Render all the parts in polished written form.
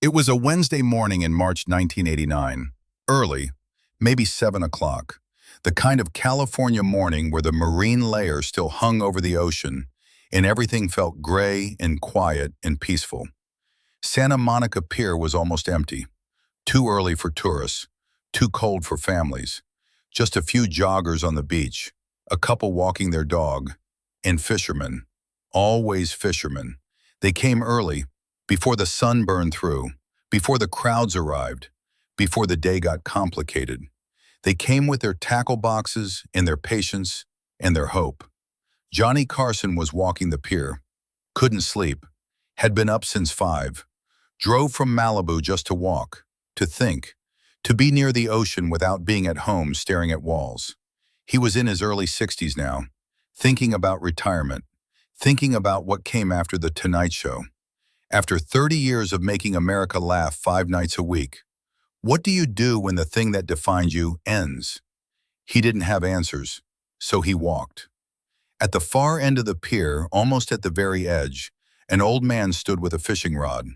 It was a Wednesday morning in March 1989. Early, maybe 7 o'clock. The kind of California morning where the marine layer still hung over the ocean and everything felt gray and quiet and peaceful. Santa Monica Pier was almost empty. Too early for tourists, too cold for families. Just a few joggers on the beach, a couple walking their dog, and fishermen. Always fishermen. They came early, before the sun burned through, before the crowds arrived, before the day got complicated. They came with their tackle boxes and their patience and their hope. Johnny Carson was walking the pier. Couldn't sleep. Had been up since 5. Drove from Malibu just to walk, to think, to be near the ocean without being at home staring at walls. He was in his early 60s now, thinking about retirement, thinking about what came after The Tonight Show. After 30 years of making America laugh 5 nights a week, what do you do when the thing that defined you ends? He didn't have answers, so he walked. At the far end of the pier, almost at the very edge, an old man stood with a fishing rod.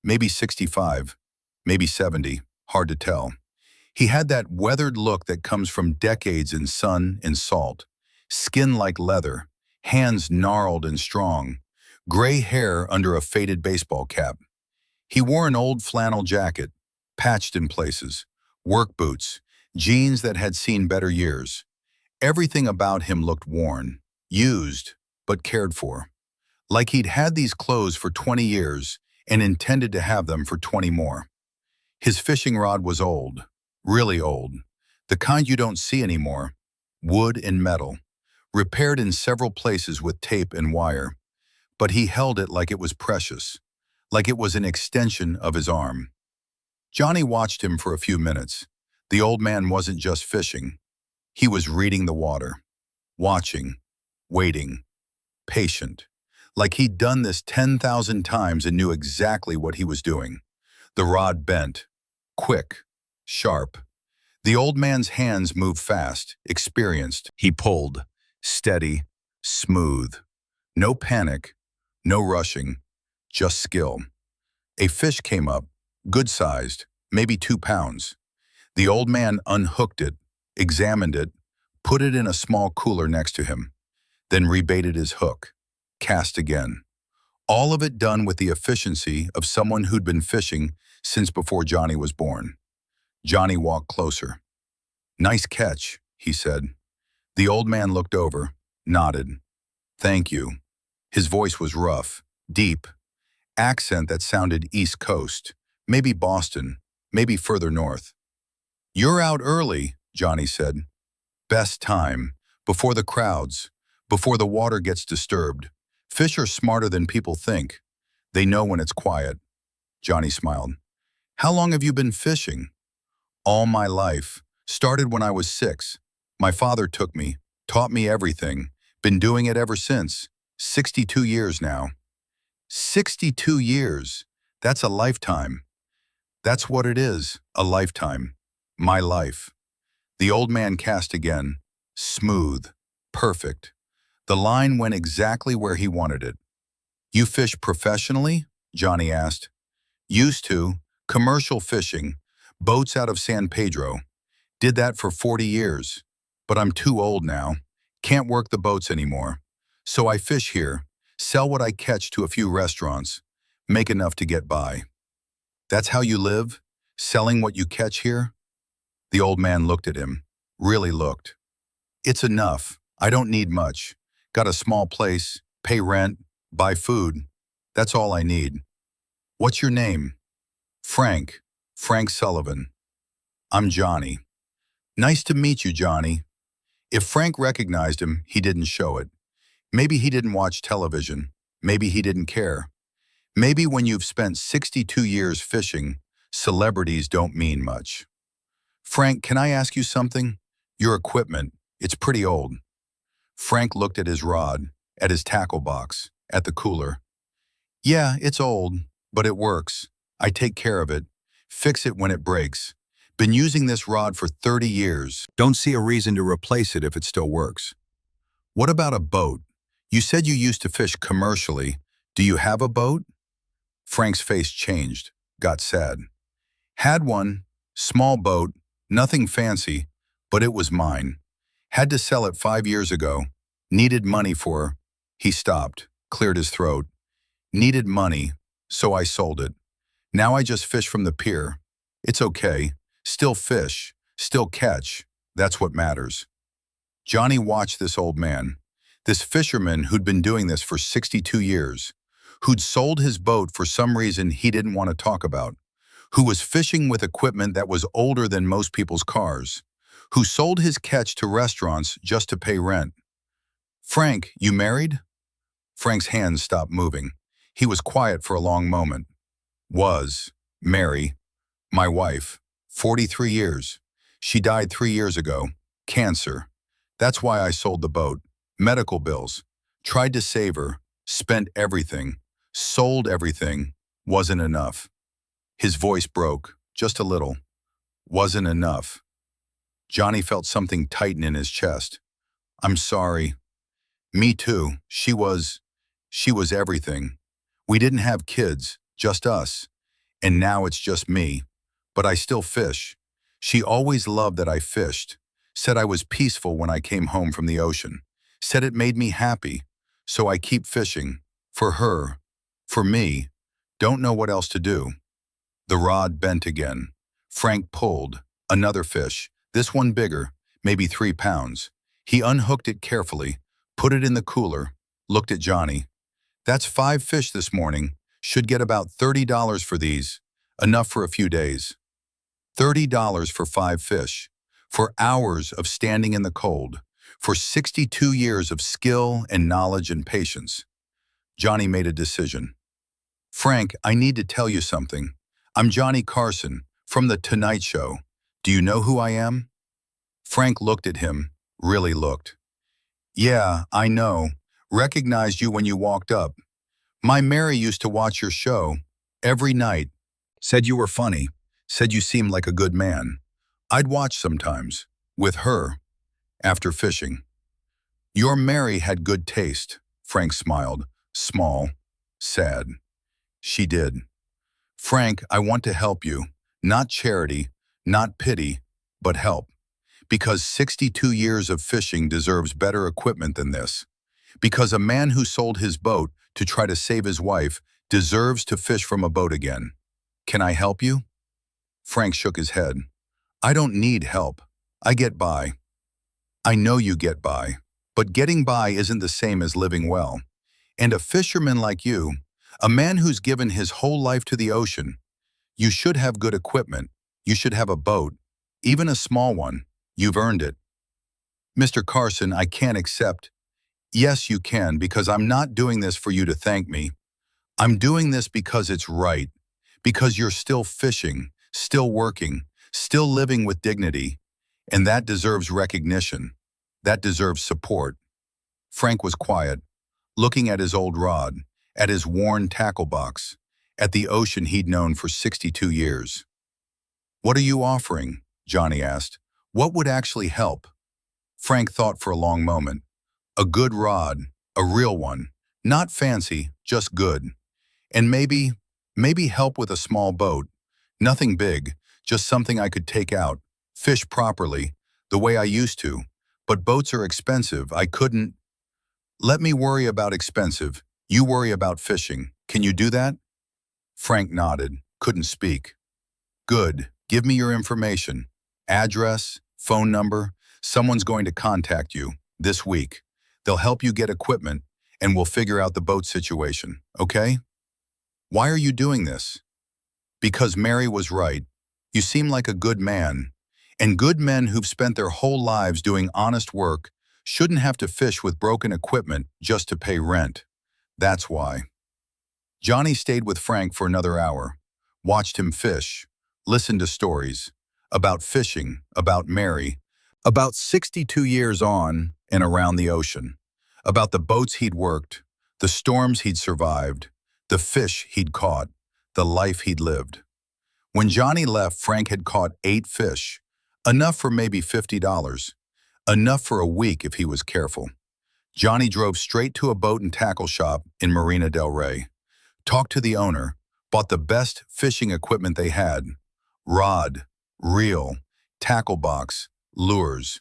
Maybe 65, maybe 70, hard to tell. He had that weathered look that comes from decades in sun and salt, skin like leather, hands gnarled and strong, gray hair under a faded baseball cap. He wore an old flannel jacket, patched in places, work boots, jeans that had seen better years. Everything about him looked worn, used, but cared for. Like he'd had these clothes for 20 years and intended to have them for 20 more. His fishing rod was old, really old, the kind you don't see anymore, wood and metal, repaired in several places with tape and wire. But he held it like it was precious, like it was an extension of his arm. Johnny watched him for a few minutes. The old man wasn't just fishing. He was reading the water, watching, waiting, patient, like he'd done this 10,000 times and knew exactly what he was doing. The rod bent, quick, sharp. The old man's hands moved fast, experienced. He pulled, steady, smooth. No panic. No rushing, just skill. A fish came up, good-sized, maybe 2 pounds. The old man unhooked it, examined it, put it in a small cooler next to him, then rebaited his hook, cast again. All of it done with the efficiency of someone who'd been fishing since before Johnny was born. Johnny walked closer. "Nice catch," he said. The old man looked over, nodded. "Thank you." His voice was rough, deep, accent that sounded East Coast, maybe Boston, maybe further north. "You're out early," Johnny said. "Best time, before the crowds, before the water gets disturbed. Fish are smarter than people think. They know when it's quiet." Johnny smiled. "How long have you been fishing?" "All my life. Started when I was 6. My father took me, taught me everything. Been doing it ever since. 62 years now." 62 years. That's a lifetime. That's what it is, a lifetime. My life. The old man cast again. Smooth. Perfect. The line went exactly where he wanted it. "You fish professionally?" Johnny asked. "Used to. Commercial fishing. Boats out of San Pedro. Did that for 40 years. But I'm too old now. Can't work the boats anymore. So I fish here, sell what I catch to a few restaurants, make enough to get by." "That's how you live? Selling what you catch here?" The old man looked at him, really looked. "It's enough. I don't need much. Got a small place, pay rent, buy food. That's all I need." "What's your name?" "Frank. Frank Sullivan." "I'm Johnny." "Nice to meet you, Johnny." If Frank recognized him, he didn't show it. Maybe he didn't watch television. Maybe he didn't care. Maybe when you've spent 62 years fishing, celebrities don't mean much. "Frank, can I ask you something? Your equipment, it's pretty old." Frank looked at his rod, at his tackle box, at the cooler. "Yeah, it's old, but it works. I take care of it, fix it when it breaks. Been using this rod for 30 years. Don't see a reason to replace it if it still works." "What about a boat? You said you used to fish commercially. Do you have a boat?" Frank's face changed. got sad. Had one, small boat, nothing fancy, but it was mine. Had to sell it 5 years ago. Needed money for. He stopped, cleared his throat. Needed money, so I sold it. Now I just fish from the pier. It's okay. Still fish, still catch. That's what matters. Johnny watched this old man, this fisherman who'd been doing this for 62 years, who'd sold his boat for some reason he didn't want to talk about, who was fishing with equipment that was older than most people's cars, who sold his catch to restaurants just to pay rent. "Frank, you married?" Frank's hands stopped moving. He was quiet for a long moment. "Was. Mary. My wife. 43 years. She died 3 years ago. Cancer. That's why I sold the boat. Medical bills. Tried to save her. Spent everything. Sold everything. Wasn't enough." His voice broke, just a little. Wasn't enough. Johnny felt something tighten in his chest. "I'm sorry." "Me too. She was everything. We didn't have kids, just us. And now it's just me. But I still fish. She always loved that I fished. Said I was peaceful when I came home from the ocean. Said it made me happy. So I keep fishing. For her. For me. Don't know what else to do." The rod bent again. Frank pulled. Another fish. This one bigger, maybe 3 pounds. He unhooked it carefully, put it in the cooler, looked at Johnny. "That's 5 fish this morning. Should get about $30 for these. Enough for a few days." $30 for 5 fish. For hours of standing in the cold. For 62 years of skill and knowledge and patience. Johnny made a decision. "Frank, I need to tell you something. I'm Johnny Carson, from The Tonight Show. Do you know who I am?" Frank looked at him, really looked. "Yeah, I know. Recognized you when you walked up. My Mary used to watch your show. Every night. Said you were funny. Said you seemed like a good man. I'd watch sometimes. With her. After fishing." "Your Mary had good taste." Frank smiled. Small. Sad. "She did. Frank, I want to help you. Not charity, not pity, but help. Because 62 years of fishing deserves better equipment than this. Because a man who sold his boat to try to save his wife deserves to fish from a boat again. Can I help you?" Frank shook his head. "I don't need help. I get by." "I know you get by. But getting by isn't the same as living well. And a fisherman like you, a man who's given his whole life to the ocean, you should have good equipment. You should have a boat, even a small one. You've earned it." "Mr. Carson, I can't accept." "Yes, you can, because I'm not doing this for you to thank me. I'm doing this because it's right. Because you're still fishing, still working, still living with dignity. And that deserves recognition. That deserves support." Frank was quiet, looking at his old rod, at his worn tackle box, at the ocean he'd known for 62 years. "What are you offering?" Johnny asked. "What would actually help?" Frank thought for a long moment. "A good rod, a real one. Not fancy, just good. And maybe help with a small boat. Nothing big, just something I could take out, fish properly, the way I used to. But boats are expensive. I couldn't." "Let me worry about expensive. You worry about fishing. Can you do that?" Frank nodded, couldn't speak. "Good. Give me your information. Address, phone number. Someone's going to contact you this week. They'll help you get equipment, and we'll figure out the boat situation, okay?" "Why are you doing this?" "Because Mary was right. You seem like a good man. And good men who've spent their whole lives doing honest work shouldn't have to fish with broken equipment just to pay rent. That's why." Johnny stayed with Frank for another hour, watched him fish, listened to stories about fishing, about Mary, about 62 years on and around the ocean, about the boats he'd worked, the storms he'd survived, the fish he'd caught, the life he'd lived. When Johnny left, Frank had caught 8 fish, enough for maybe $50, enough for a week if he was careful. Johnny drove straight to a boat and tackle shop in Marina del Rey, talked to the owner, bought the best fishing equipment they had: rod, reel, tackle box, lures,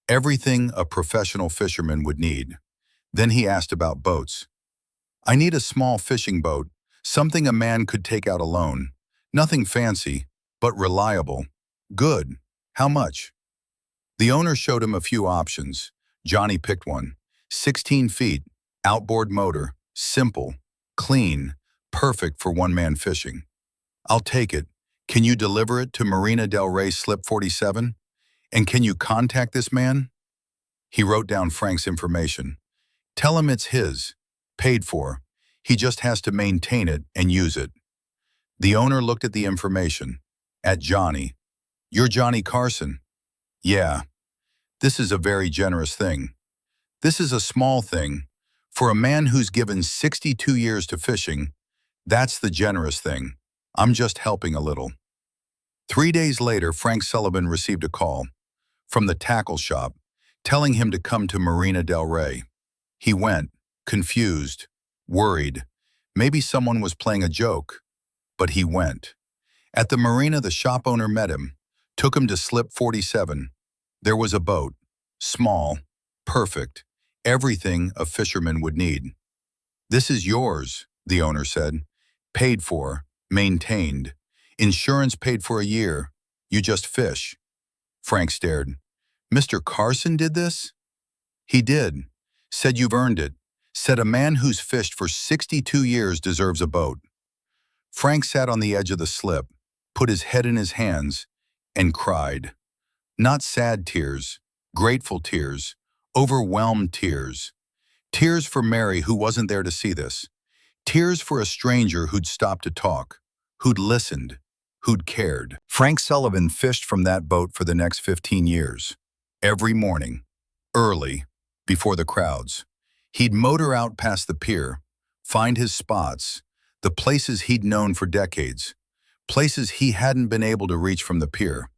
everything a professional fisherman would need. Then he asked about boats. "I need a small fishing boat, something a man could take out alone. Nothing fancy, but reliable. Good. How much?" The owner showed him a few options. Johnny picked one. 16 feet, outboard motor, simple, clean, perfect for one-man fishing. "I'll take it. Can you deliver it to Marina del Rey Slip 47? And can you contact this man?" He wrote down Frank's information. "Tell him it's his, paid for. He just has to maintain it and use it." The owner looked at the information, at Johnny. "You're Johnny Carson?" "Yeah. This is a very generous thing. This is a small thing. For a man who's given 62 years to fishing, that's the generous thing. I'm just helping a little." 3 days later, Frank Sullivan received a call from the tackle shop telling him to come to Marina del Rey. He went, confused, worried. Maybe someone was playing a joke, but he went. At the marina, the shop owner met him, took him to Slip 47. There was a boat, small, perfect, everything a fisherman would need. "This is yours," the owner said. "Paid for, maintained. Insurance paid for a year. You just fish." Frank stared. "Mr. Carson did this?" "He did. Said you've earned it. Said a man who's fished for 62 years deserves a boat." Frank sat on the edge of the slip, put his head in his hands, and cried. Not sad tears, grateful tears, overwhelmed tears. Tears for Mary, who wasn't there to see this. Tears for a stranger who'd stopped to talk, who'd listened, who'd cared. Frank Sullivan fished from that boat for the next 15 years. Every morning, early, before the crowds. He'd motor out past the pier, find his spots, the places he'd known for decades, places he hadn't been able to reach from the pier,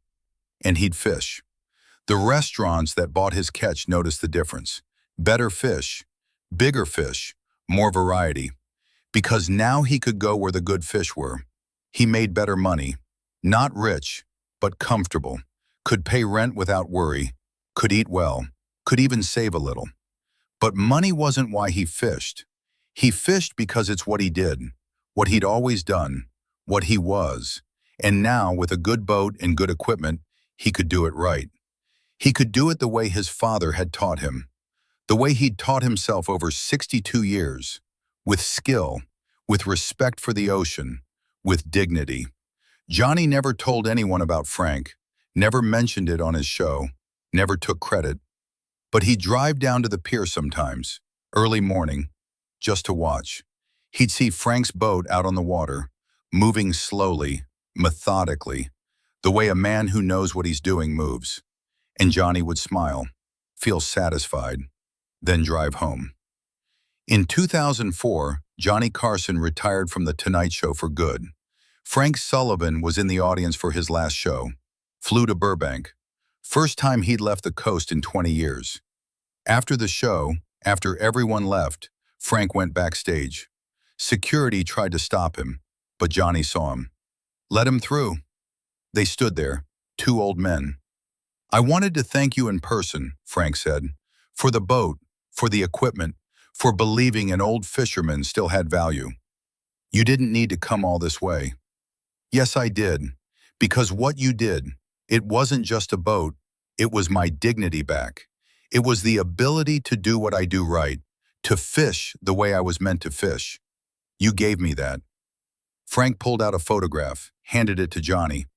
and he'd fish. The restaurants that bought his catch noticed the difference. Better fish, bigger fish, more variety. Because now he could go where the good fish were. He made better money. Not rich, but comfortable. Could pay rent without worry. Could eat well. Could even save a little. But money wasn't why he fished. He fished because it's what he did, what he'd always done, what he was. And now, with a good boat and good equipment, he could do it right. He could do it the way his father had taught him, the way he'd taught himself over 62 years, with skill, with respect for the ocean, with dignity. Johnny never told anyone about Frank, never mentioned it on his show, never took credit. But he'd drive down to the pier sometimes, early morning, just to watch. He'd see Frank's boat out on the water, moving slowly, methodically, the way a man who knows what he's doing moves. And Johnny would smile, feel satisfied, then drive home. In 2004, Johnny Carson retired from The Tonight Show for good. Frank Sullivan was in the audience for his last show, flew to Burbank. First time he'd left the coast in 20 years. After the show, after everyone left, Frank went backstage. Security tried to stop him, but Johnny saw him. Let him through. They stood there, two old men. "I wanted to thank you in person," Frank said, "for the boat, for the equipment, for believing an old fisherman still had value. You didn't need to come all this way." "Yes, I did, because what you did, it wasn't just a boat, it was my dignity back. It was the ability to do what I do right, to fish the way I was meant to fish. You gave me that." Frank pulled out a photograph, handed it to Johnny.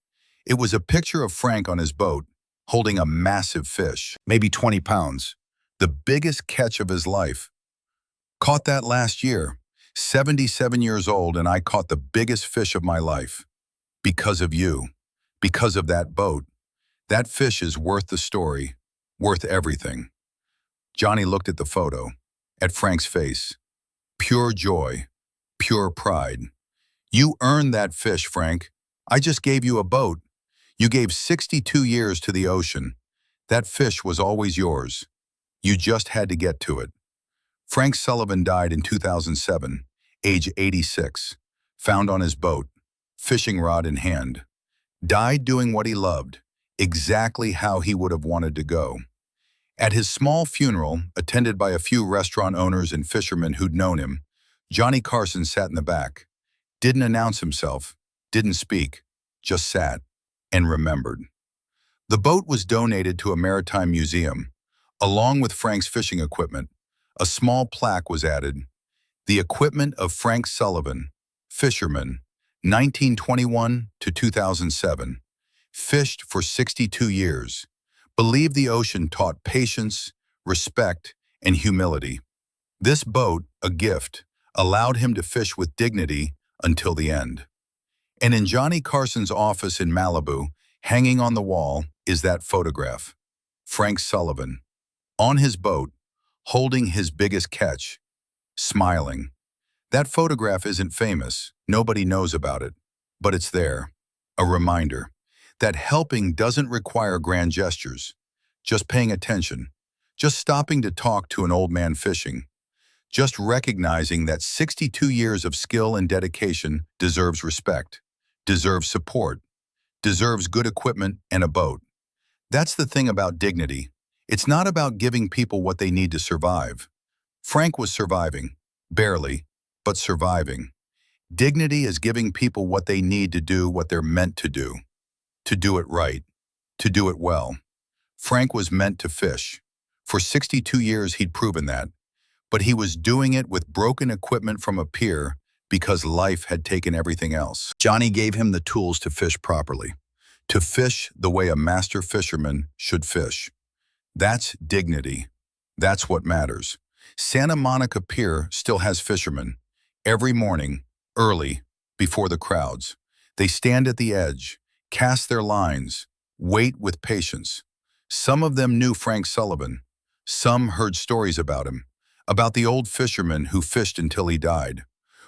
It was a picture of Frank on his boat, holding a massive fish, maybe 20 pounds, the biggest catch of his life. "Caught that last year, 77 years old, and I caught the biggest fish of my life. Because of you, because of that boat. That fish is worth the story, worth everything." Johnny looked at the photo, at Frank's face. Pure joy, pure pride. "You earned that fish, Frank. I just gave you a boat. You gave 62 years to the ocean. That fish was always yours. You just had to get to it." Frank Sullivan died in 2007, age 86. found on his boat, fishing rod in hand. Died doing what he loved, exactly how he would have wanted to go. At his small funeral, attended by a few restaurant owners and fishermen who'd known him, Johnny Carson sat in the back, didn't announce himself, didn't speak, just sat and remembered. The boat was donated to a maritime museum. Along with Frank's fishing equipment, a small plaque was added. The equipment of Frank Sullivan, Fisherman, 1921 to 2007. Fished for 62 years. Believed the ocean taught patience, respect, and humility. This boat, a gift, allowed him to fish with dignity until the end. And in Johnny Carson's office in Malibu, hanging on the wall, is that photograph. Frank Sullivan, on his boat, holding his biggest catch, smiling. That photograph isn't famous, nobody knows about it, but it's there, a reminder that helping doesn't require grand gestures, just paying attention, just stopping to talk to an old man fishing, just recognizing that 62 years of skill and dedication deserves respect, deserves support, deserves good equipment and a boat. That's the thing about dignity. It's not about giving people what they need to survive. Frank was surviving, barely, but surviving. Dignity is giving people what they need to do what they're meant to do it right, to do it well. Frank was meant to fish. For 62 years he'd proven that, but he was doing it with broken equipment from a pier because life had taken everything else. Johnny gave him the tools to fish properly, to fish the way a master fisherman should fish. That's dignity. That's what matters. Santa Monica Pier still has fishermen. Every morning, early, before the crowds, they stand at the edge, cast their lines, wait with patience. Some of them knew Frank Sullivan. Some heard stories about him, about the old fisherman who fished until he died,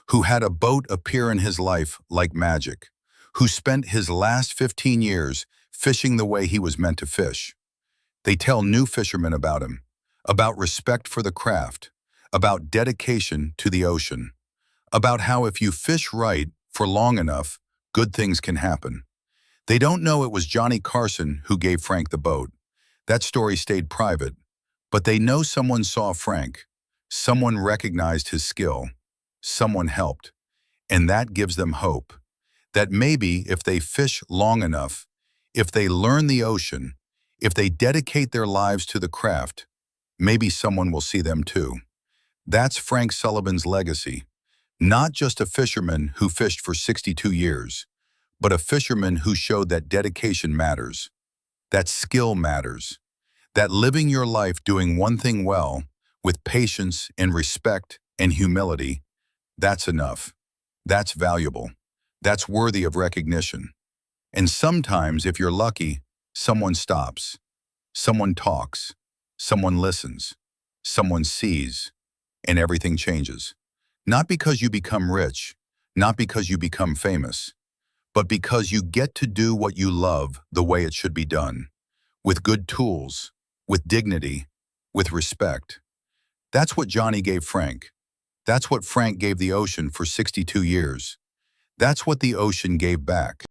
who had a boat appear in his life like magic, who spent his last 15 years fishing the way he was meant to fish. They tell new fishermen about him, about respect for the craft, about dedication to the ocean, about how if you fish right for long enough, good things can happen. They don't know it was Johnny Carson who gave Frank the boat. That story stayed private, but they know someone saw Frank, someone recognized his skill, someone helped, and that gives them hope that maybe if they fish long enough, if they learn the ocean, if they dedicate their lives to the craft, maybe someone will see them too. That's Frank Sullivan's legacy. Not just a fisherman who fished for 62 years, but a fisherman who showed that dedication matters, that skill matters, that living your life doing one thing well, with patience and respect and humility, that's enough. That's valuable. That's worthy of recognition. And sometimes, if you're lucky, someone stops, someone talks, someone listens, someone sees, and everything changes. Not because you become rich, not because you become famous, but because you get to do what you love the way it should be done, with good tools, with dignity, with respect. That's what Johnny gave Frank. That's what Frank gave the ocean for 62 years. That's what the ocean gave back.